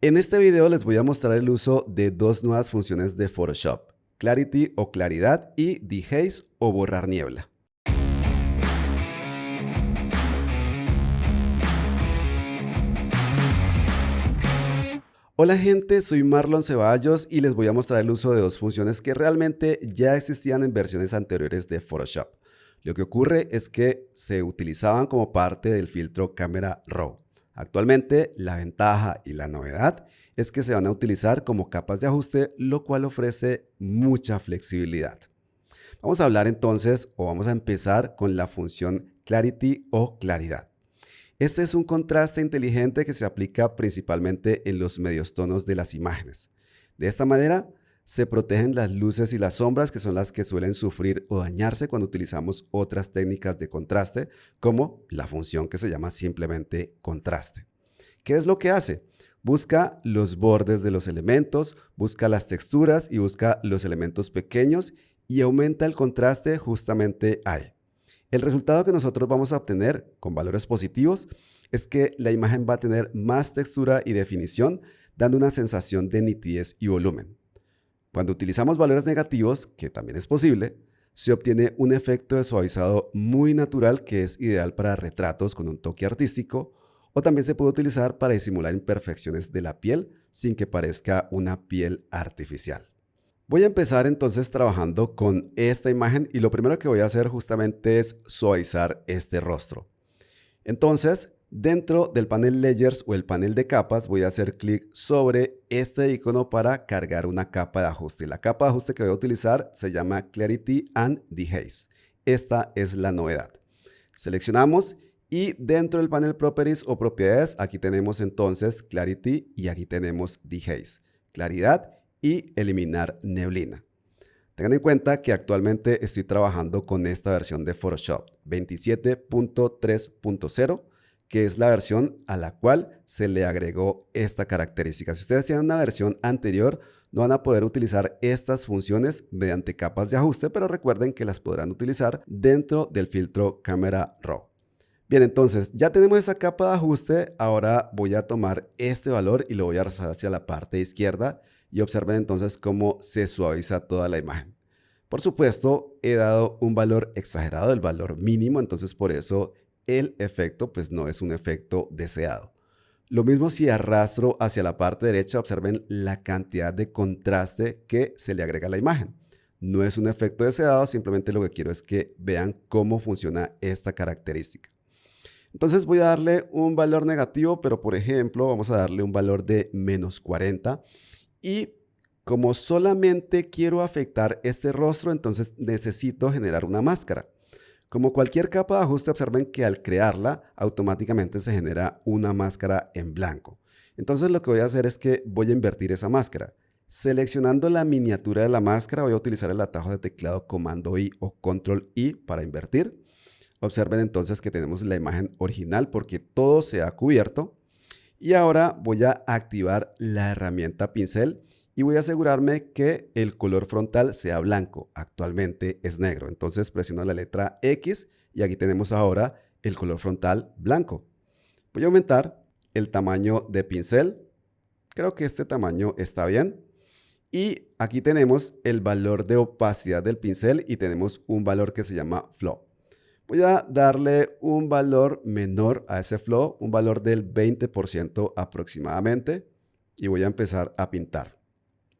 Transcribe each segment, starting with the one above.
En este video les voy a mostrar el uso de dos nuevas funciones de Photoshop, Clarity o claridad y Dehaze o borrar niebla. Hola gente, soy Marlon Ceballos y les voy a mostrar el uso de dos funciones que realmente ya existían en versiones anteriores de Photoshop. Lo que ocurre es que se utilizaban como parte del filtro Camera Raw. Actualmente, la ventaja y la novedad es que se van a utilizar como capas de ajuste, lo cual ofrece mucha flexibilidad. Vamos a hablar entonces, o vamos a empezar con la función Clarity o claridad. Este es un contraste inteligente que se aplica principalmente en los medios tonos de las imágenes. De esta manera, se protegen las luces y las sombras, que son las que suelen sufrir o dañarse cuando utilizamos otras técnicas de contraste, como la función que se llama simplemente contraste. ¿Qué es lo que hace? Busca los bordes de los elementos, busca las texturas y busca los elementos pequeños y aumenta el contraste justamente ahí. El resultado que nosotros vamos a obtener con valores positivos es que la imagen va a tener más textura y definición, dando una sensación de nitidez y volumen. Cuando utilizamos valores negativos, que también es posible, se obtiene un efecto de suavizado muy natural que es ideal para retratos con un toque artístico, o también se puede utilizar para disimular imperfecciones de la piel sin que parezca una piel artificial. Voy a empezar entonces trabajando con esta imagen y lo primero que voy a hacer justamente es suavizar este rostro. Entonces, dentro del panel Layers o el panel de capas, voy a hacer clic sobre este icono para cargar una capa de ajuste. La capa de ajuste que voy a utilizar se llama Clarity and Dehaze. Esta es la novedad. Seleccionamos y dentro del panel Properties o propiedades, aquí tenemos entonces Clarity y aquí tenemos Dehaze. Claridad y eliminar neblina. Tengan en cuenta que actualmente estoy trabajando con esta versión de Photoshop 27.3.0, que es la versión a la cual se le agregó esta característica. Si ustedes tienen una versión anterior, no van a poder utilizar estas funciones mediante capas de ajuste, pero recuerden que las podrán utilizar dentro del filtro Camera Raw. Bien, entonces ya tenemos esa capa de ajuste. Ahora voy a tomar este valor y lo voy a arrastrar hacia la parte izquierda y observen entonces cómo se suaviza toda la imagen. Por supuesto, he dado un valor exagerado, el valor mínimo, entonces por eso el efecto pues no es un efecto deseado. Lo mismo si arrastro hacia la parte derecha, observen la cantidad de contraste que se le agrega a la imagen. No es un efecto deseado, simplemente lo que quiero es que vean cómo funciona esta característica. Entonces voy a darle un valor negativo, pero por ejemplo vamos a darle un valor de -40. Y como solamente quiero afectar este rostro, entonces necesito generar una máscara. Como cualquier capa de ajuste, observen que al crearla, automáticamente se genera una máscara en blanco. Entonces lo que voy a hacer es que voy a invertir esa máscara. Seleccionando la miniatura de la máscara, voy a utilizar el atajo de teclado Comando I o Control I para invertir. Observen entonces que tenemos la imagen original porque todo se ha cubierto. Y ahora voy a activar la herramienta pincel y voy a asegurarme que el color frontal sea blanco. Actualmente es negro. Entonces presiono la letra X y aquí tenemos ahora el color frontal blanco. Voy a aumentar el tamaño de pincel. Creo que este tamaño está bien. Y aquí tenemos el valor de opacidad del pincel y tenemos un valor que se llama Flow. Voy a darle un valor menor a ese flow, un valor del 20% aproximadamente, y voy a empezar a pintar.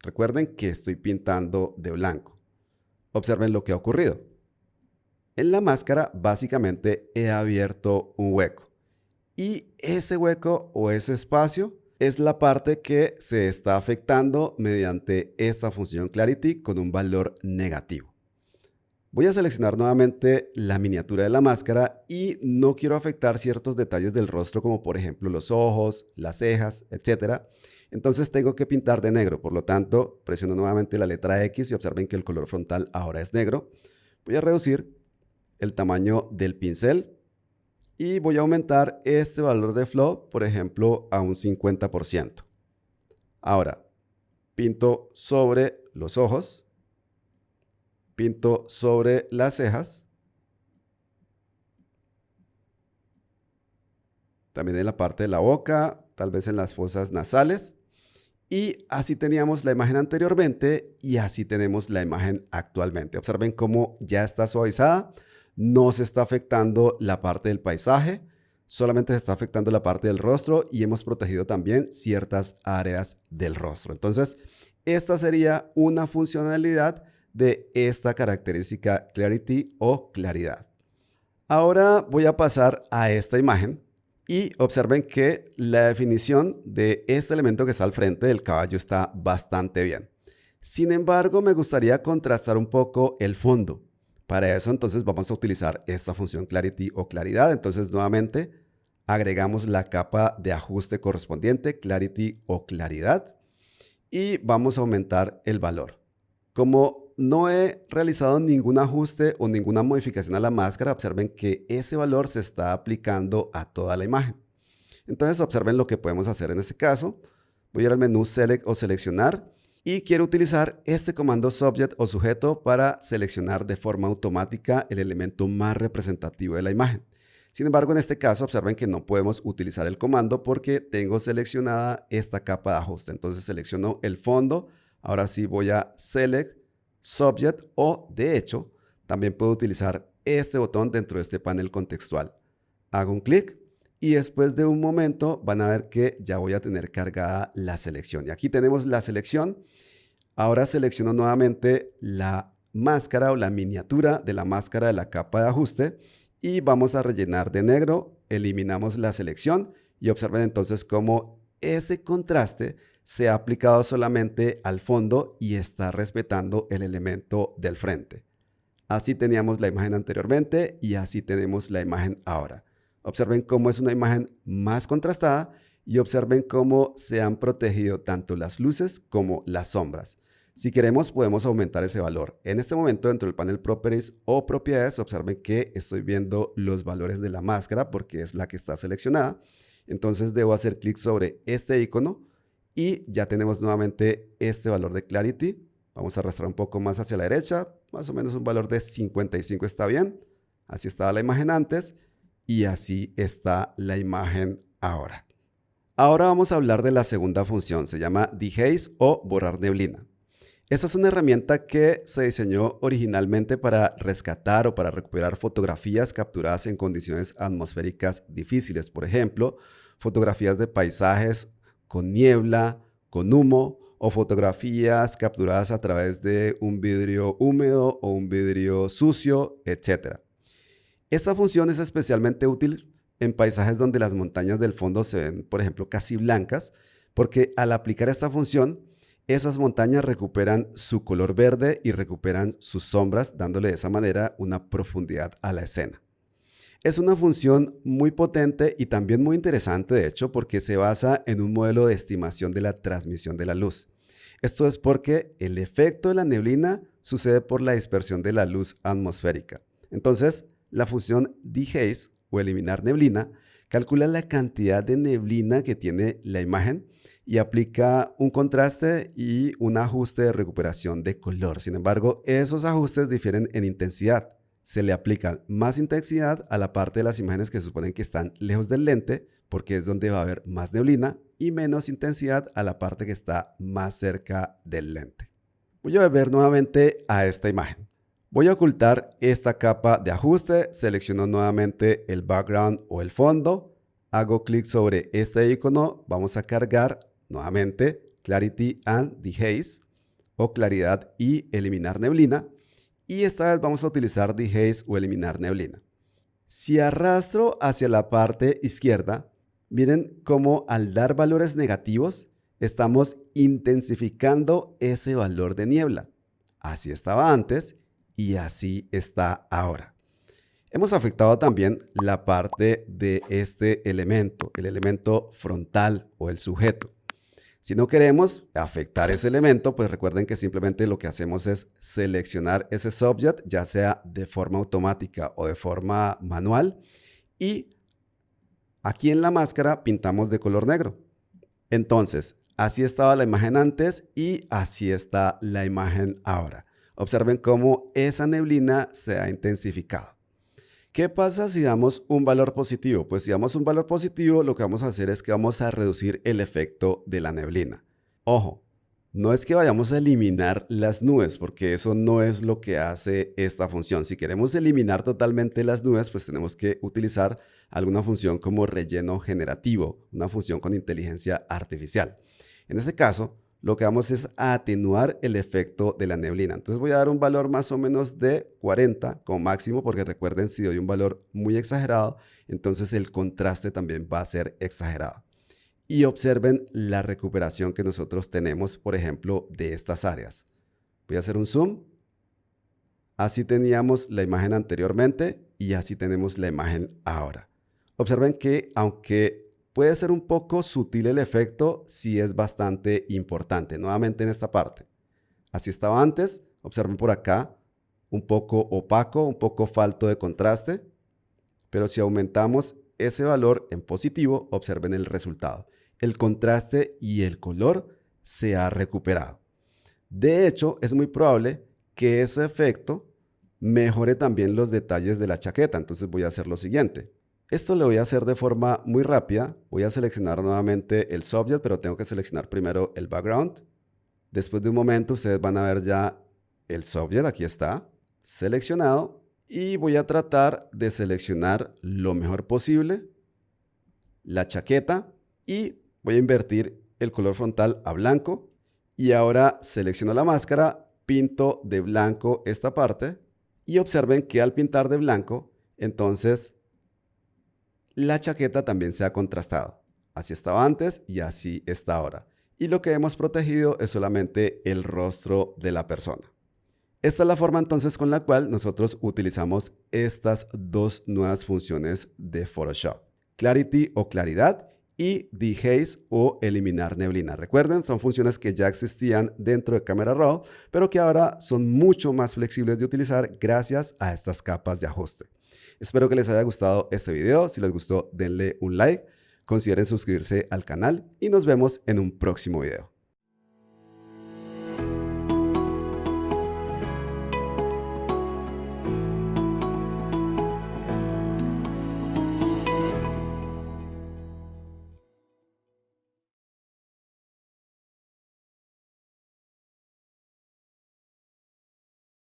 Recuerden que estoy pintando de blanco. Observen lo que ha ocurrido. En la máscara básicamente he abierto un hueco y ese hueco o ese espacio es la parte que se está afectando mediante esta función Clarity con un valor negativo. Voy a seleccionar nuevamente la miniatura de la máscara y no quiero afectar ciertos detalles del rostro como por ejemplo los ojos, las cejas, etc. Entonces tengo que pintar de negro, por lo tanto presiono nuevamente la letra X y observen que el color frontal ahora es negro. Voy a reducir el tamaño del pincel y voy a aumentar este valor de flow, por ejemplo, a un 50%. Ahora, pinto sobre los ojos. Pinto sobre las cejas, también en la parte de la boca, tal vez en las fosas nasales. Y así teníamos la imagen anteriormente y así tenemos la imagen actualmente. Observen cómo ya está suavizada, no se está afectando la parte del paisaje, solamente se está afectando la parte del rostro y hemos protegido también ciertas áreas del rostro. Entonces, esta sería una funcionalidad de esta característica Clarity o claridad. Ahora voy a pasar a esta imagen y observen que la definición de este elemento que está al frente del caballo está bastante bien. Sin embargo, me gustaría contrastar un poco el fondo. Para eso, entonces, vamos a utilizar esta función Clarity o claridad. Entonces, nuevamente, agregamos la capa de ajuste correspondiente, Clarity o claridad, y vamos a aumentar el valor. Como no he realizado ningún ajuste o ninguna modificación a la máscara, observen que ese valor se está aplicando a toda la imagen. Entonces observen lo que podemos hacer en este caso. Voy a ir al menú Select o Seleccionar y quiero utilizar este comando Subject o sujeto para seleccionar de forma automática el elemento más representativo de la imagen. Sin embargo, en este caso observen que no podemos utilizar el comando porque tengo seleccionada esta capa de ajuste. Entonces selecciono el fondo. Ahora sí voy a Select, Subject o, de hecho, también puedo utilizar este botón dentro de este panel contextual. Hago un clic y después de un momento van a ver que ya voy a tener cargada la selección. Y aquí tenemos la selección. Ahora selecciono nuevamente la máscara o la miniatura de la máscara de la capa de ajuste y vamos a rellenar de negro. Eliminamos la selección y observen entonces cómo ese contraste se ha aplicado solamente al fondo y está respetando el elemento del frente. Así teníamos la imagen anteriormente y así tenemos la imagen ahora. Observen cómo es una imagen más contrastada y observen cómo se han protegido tanto las luces como las sombras. Si queremos, podemos aumentar ese valor. En este momento, dentro del panel Properties o Propiedades, observen que estoy viendo los valores de la máscara porque es la que está seleccionada. Entonces, debo hacer clic sobre este icono y ya tenemos nuevamente este valor de Clarity. Vamos a arrastrar un poco más hacia la derecha, más o menos un valor de 55 está bien. Así estaba la imagen antes y así está la imagen ahora. Ahora vamos a hablar de la segunda función, se llama Dehaze o borrar neblina. Esta es una herramienta que se diseñó originalmente para rescatar o para recuperar fotografías capturadas en condiciones atmosféricas difíciles. Por ejemplo, fotografías de paisajes con niebla, con humo o fotografías capturadas a través de un vidrio húmedo o un vidrio sucio, etc. Esta función es especialmente útil en paisajes donde las montañas del fondo se ven, por ejemplo, casi blancas, porque al aplicar esta función, esas montañas recuperan su color verde y recuperan sus sombras, dándole de esa manera una profundidad a la escena. Es una función muy potente y también muy interesante, de hecho, porque se basa en un modelo de estimación de la transmisión de la luz. Esto es porque el efecto de la neblina sucede por la dispersión de la luz atmosférica. Entonces, la función dehaze o eliminar neblina calcula la cantidad de neblina que tiene la imagen y aplica un contraste y un ajuste de recuperación de color. Sin embargo, esos ajustes difieren en intensidad. Se le aplica más intensidad a la parte de las imágenes que suponen que están lejos del lente, porque es donde va a haber más neblina, y menos intensidad a la parte que está más cerca del lente. Voy a volver nuevamente a esta imagen. Voy a ocultar esta capa de ajuste, selecciono nuevamente el background o el fondo, hago clic sobre este icono, vamos a cargar nuevamente Clarity and Dehaze o claridad y eliminar neblina. Y esta vez vamos a utilizar Dehaze o eliminar neblina. Si arrastro hacia la parte izquierda, miren cómo al dar valores negativos, estamos intensificando ese valor de niebla. Así estaba antes y así está ahora. Hemos afectado también la parte de este elemento, el elemento frontal o el sujeto. Si no queremos afectar ese elemento, pues recuerden que simplemente lo que hacemos es seleccionar ese subject, ya sea de forma automática o de forma manual, y aquí en la máscara pintamos de color negro. Entonces, así estaba la imagen antes y así está la imagen ahora. Observen cómo esa neblina se ha intensificado. ¿Qué pasa si damos un valor positivo? Pues si damos un valor positivo, lo que vamos a hacer es que vamos a reducir el efecto de la neblina. Ojo, no es que vayamos a eliminar las nubes, porque eso no es lo que hace esta función. Si queremos eliminar totalmente las nubes, pues tenemos que utilizar alguna función como relleno generativo, una función con inteligencia artificial. En este caso, lo que vamos es a atenuar el efecto de la neblina. Entonces voy a dar un valor más o menos de 40 como máximo, porque recuerden, si doy un valor muy exagerado, entonces el contraste también va a ser exagerado. Y observen la recuperación que nosotros tenemos, por ejemplo, de estas áreas. Voy a hacer un zoom. Así teníamos la imagen anteriormente y así tenemos la imagen ahora. Observen que aunque puede ser un poco sutil el efecto, sí es bastante importante. Nuevamente en esta parte. Así estaba antes. Observen por acá, un poco opaco, un poco falto de contraste. Pero si aumentamos ese valor en positivo, observen el resultado. El contraste y el color se ha recuperado. De hecho, es muy probable que ese efecto mejore también los detalles de la chaqueta. Entonces voy a hacer lo siguiente. Esto lo voy a hacer de forma muy rápida. Voy a seleccionar nuevamente el subject, pero tengo que seleccionar primero el background. Después de un momento, ustedes van a ver ya el subject. Aquí está, seleccionado. Y voy a tratar de seleccionar lo mejor posible la chaqueta y voy a invertir el color frontal a blanco. Y ahora selecciono la máscara, pinto de blanco esta parte y observen que al pintar de blanco, entonces la chaqueta también se ha contrastado. Así estaba antes y así está ahora. Y lo que hemos protegido es solamente el rostro de la persona. Esta es la forma entonces con la cual nosotros utilizamos estas dos nuevas funciones de Photoshop. Clarity o claridad y Dehaze o eliminar neblina. Recuerden, son funciones que ya existían dentro de Camera Raw, pero que ahora son mucho más flexibles de utilizar gracias a estas capas de ajuste. Espero que les haya gustado este video. Si les gustó, denle un like, consideren suscribirse al canal y nos vemos en un próximo video.